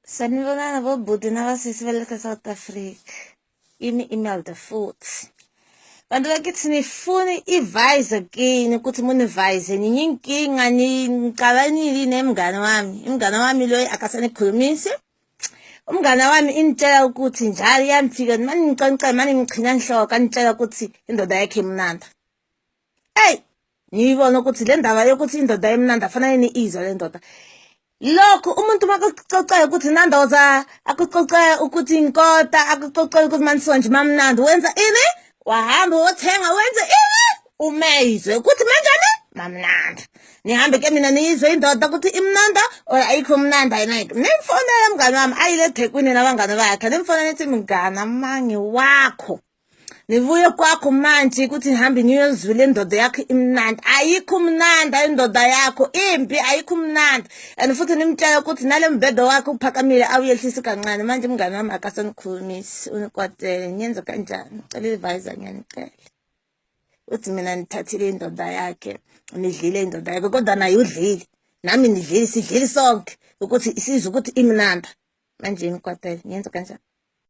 Sanibonani bobhuti nabasisi belokho South Africa. Imi-email the futhi. Bantu bakithi nifuna i-advice kini ukuthi munivayise ninkinga nicabanile nemngane wami. Umngane wami lo akasanikhulumisi. Umngane wami intshela ukuthi njalo yamfika manje ngiqonqe manje ngichina inhloko anitshela ukuthi indoda yakhe imnanda. Hey, niyibona ukuthi le ndaba yokuthi indoda emnanda fanele niizwe le ndoda. Lokho umuntu makuxoxela ukuthi nandoza akuxoxela ukuthi inkota akuxoxela ukuthi manisonje mamnandi wenza ini wahamba wothenga wenza ini umezwe ukuthi manjani mamnandi nihambe ke mina niyizwe indoda ukuthi imnanda or ayikho mnanda yena nimfonela mngane wami ayile Kwini nabangane bakhe nimfonela ethi mngane mangi wakho nivuye kwakho manje ukuthi nihambe niyozwile indoda yakho imnandi ayikho mnanda indoda yakho impi ayikho mnandi and futhi nimtshela ukuthi nale mbedo wakhe uphakamile awuyehlisa kancane manje mngane wami akasanikhulumisi unikwatele nyenza kanjani ngicela advisor ngiyanicela uthi mina nithathile indoda yakhe nidlile indoda yakhe kodwa naye udlile nami nidlile sidlile sonke ukuthi isizwe ukuthi imnanda manje ngikwatele nyenza kanjani.